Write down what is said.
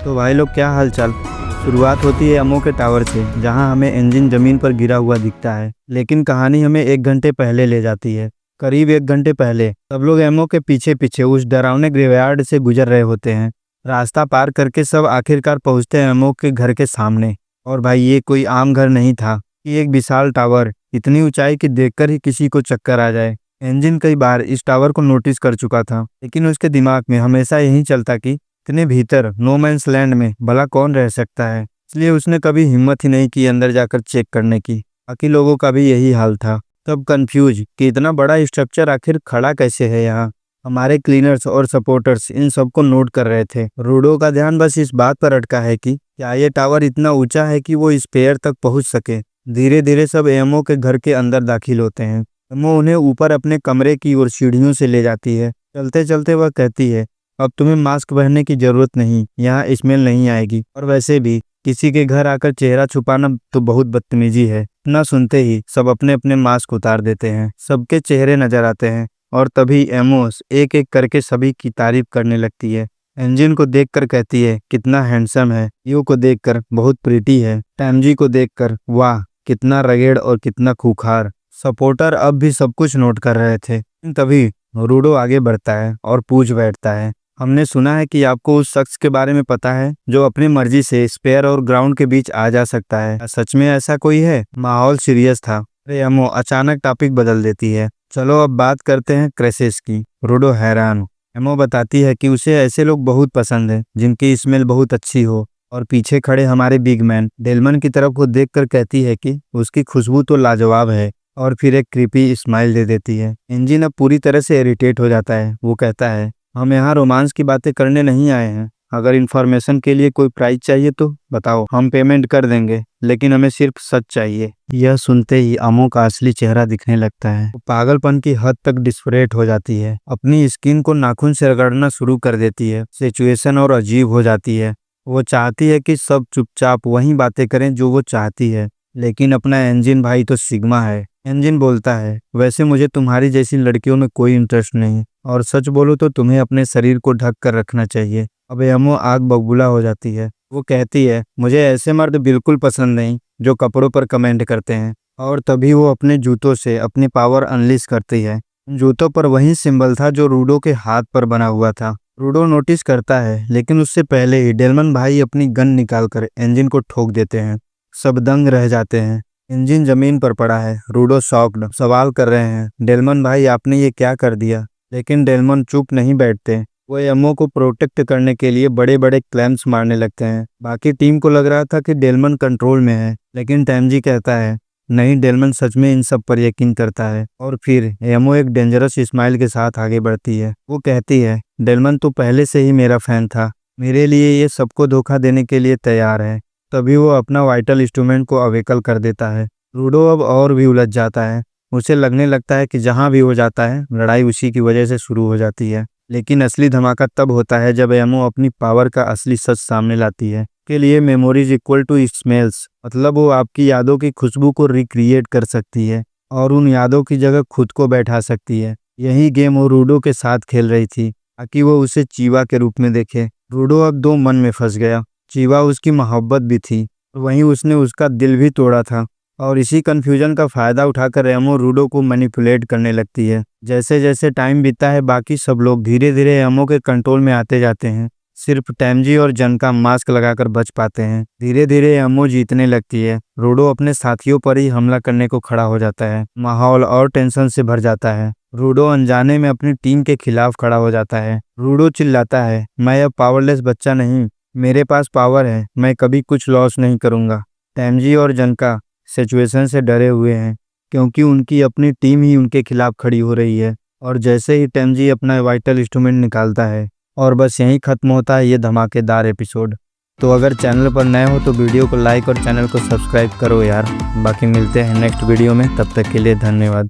तो भाई लोग क्या हाल चाल। शुरुआत होती है एमओ के टावर से, जहां हमें इंजन जमीन पर गिरा हुआ दिखता है। लेकिन कहानी हमें 1 घंटे पहले ले जाती है। करीब 1 घंटे पहले सब लोग एमओ के पीछे पीछे उस डरावने ग्रेवयार्ड से गुजर रहे होते हैं। रास्ता पार करके सब आखिरकार पहुंचते हैं एमओ के घर के सामने। और भाई ये कोई आम घर नहीं था कि एक विशाल टावर, इतनी ऊंचाई कि देखकर ही किसी को चक्कर आ जाए। इंजन कई बार इस टावर को नोटिस कर चुका था, लेकिन उसके दिमाग में हमेशा यही चलता कि इतने भीतर नो मैंस लैंड में भला कौन रह सकता है। इसलिए उसने कभी हिम्मत ही नहीं की अंदर जाकर चेक करने की। बाकी लोगों का भी यही हाल था, सब कंफ्यूज कि इतना बड़ा स्ट्रक्चर आखिर खड़ा कैसे है यहाँ। हमारे क्लीनर्स और सपोर्टर्स इन सबको नोट कर रहे थे। रूडो का ध्यान बस इस बात पर अटका है कि क्या ये टावर इतना ऊंचा है कि वो स्पेयर तक पहुंच सके। धीरे धीरे सब एमओ के घर के अंदर दाखिल होते हैं। एमओ उन्हें ऊपर अपने कमरे की ओर सीढ़ियों से ले जाती है। चलते चलते वह कहती है, अब तुम्हें मास्क पहनने की जरूरत नहीं, यहाँ स्मेल नहीं आएगी। और वैसे भी किसी के घर आकर चेहरा छुपाना तो बहुत बदतमीजी है। इतना सुनते ही सब अपने अपने मास्क उतार देते हैं। सबके चेहरे नजर आते हैं और तभी एमोस एक एक करके सभी की तारीफ करने लगती है। इंजन को देखकर कहती है, कितना हैंडसम है। यू को देखकर बहुत प्रीटी है। टैमजी को देखकर वाह कितना रगेड़ और कितना खूंखार। सपोर्टर अब भी सब कुछ नोट कर रहे थे। तभी रूडो आगे बढ़ता है और पूछ बैठता है, हमने सुना है कि आपको उस शख्स के बारे में पता है जो अपनी मर्जी से स्पेयर और ग्राउंड के बीच आ जा सकता है। क्या सच में ऐसा कोई है? माहौल सीरियस था। अरे एमो अचानक टॉपिक बदल देती है, चलो अब बात करते हैं क्रेसेस की। रूडो हैरान। एमो बताती है कि उसे ऐसे लोग बहुत पसंद है जिनकी स्मेल बहुत अच्छी हो। और पीछे खड़े हमारे बिग मैन डेलमन की तरफ को देखकर कहती है कि उसकी खुशबू तो लाजवाब है। और फिर एक क्रीपी स्माइल दे देती है। इंजन अब पूरी तरह से इरिटेट हो जाता है। वो कहता है, हम यहाँ रोमांस की बातें करने नहीं आए हैं। अगर इन्फॉर्मेशन के लिए कोई प्राइस चाहिए तो बताओ, हम पेमेंट कर देंगे, लेकिन हमें सिर्फ सच चाहिए। यह सुनते ही अमो का असली चेहरा दिखने लगता है। वो पागलपन की हद तक डिस्परेट हो जाती है। अपनी स्किन को नाखून से रगड़ना शुरू कर देती है। सिचुएशन और अजीब हो जाती है। वो चाहती है कि सब चुपचाप वही बातें करें जो वो चाहती है, लेकिन अपना इंजन भाई तो सिग्मा है। इंजन बोलता है, वैसे मुझे तुम्हारी जैसी लड़कियों में कोई इंटरेस्ट नहीं, और सच बोलो तो तुम्हें अपने शरीर को ढक कर रखना चाहिए। अब एमो आग बबूला हो जाती है। वो कहती है, मुझे ऐसे मर्द बिल्कुल पसंद नहीं जो कपड़ों पर कमेंट करते हैं। और तभी वो अपने जूतों से अपनी पावर अनलीश करती है। जूतों पर वही सिंबल था जो रूडो के हाथ पर बना हुआ था। रूडो नोटिस करता है, लेकिन उससे पहले ही डेलमन भाई अपनी गन निकालकर इंजन को ठोक देते हैं। सब दंग रह जाते हैं। इंजन जमीन पर पड़ा है। रूडो शॉक्ड सवाल कर रहे हैं, डेलमन भाई आपने ये क्या कर दिया? लेकिन डेलमन चुप नहीं बैठते। वो एमओ को प्रोटेक्ट करने के लिए बड़े बड़े क्लैम्स मारने लगते हैं। बाकी टीम को लग रहा था कि डेलमन कंट्रोल में है, लेकिन टैमजी कहता है, नहीं, डेलमन सच में इन सब पर यकीन करता है। और फिर एमओ एक डेंजरस स्माइल के साथ आगे बढ़ती है। वो कहती है, डेलमन तो पहले से ही मेरा फैन था, मेरे लिए ये सबको धोखा देने के लिए तैयार है। तभी वो अपना वाइटल इंस्ट्रूमेंट को अवेकल कर देता है। रूडो अब और भी उलझ जाता है। उसे लगने लगता है कि जहां भी हो जाता है लड़ाई उसी की वजह से शुरू हो जाती है। लेकिन असली धमाका तब होता है जब एमओ अपनी पावर का असली सच सामने लाती है। के लिए मेमोरीज इक्वल टू स्मेल्स, मतलब वो आपकी यादों की खुशबू को रिक्रिएट कर सकती है और उन यादों की जगह खुद को बैठा सकती है। यही गेम वो रूडो के साथ खेल रही थी ताकि वो उसे चीवा के रूप में देखे। रूडो अब दो मन में फंस गया। चीवा उसकी मोहब्बत भी थी, वहीं उसने उसका दिल भी तोड़ा था। और इसी कंफ्यूजन का फायदा उठाकर एमो रूडो को मैनिपुलेट करने लगती है। जैसे जैसे टाइम बीतता है, बाकी सब लोग धीरे धीरे एमो के कंट्रोल में आते जाते हैं। सिर्फ टैमजी और जन का मास्क लगाकर बच पाते हैं। धीरे धीरे एमो जीतने लगती है। रूडो अपने साथियों पर ही हमला करने को खड़ा हो जाता है। माहौल और टेंशन से भर जाता है। रूडो अनजाने में अपनी टीम के खिलाफ खड़ा हो जाता है। रूडो चिल्लाता है, मैं अब पावरलेस बच्चा नहीं, मेरे पास पावर है, मैं कभी कुछ लॉस नहीं करूंगा। टैमजी और जनका सिचुएशन से डरे हुए हैं, क्योंकि उनकी अपनी टीम ही उनके खिलाफ खड़ी हो रही है। और जैसे ही टैमजी अपना वाइटल इंस्ट्रूमेंट निकालता है, और बस यहीं खत्म होता है ये धमाकेदार एपिसोड। तो अगर चैनल पर नए हो तो वीडियो को लाइक और चैनल को सब्सक्राइब करो यार। बाकी मिलते हैं नेक्स्ट वीडियो में, तब तक के लिए धन्यवाद।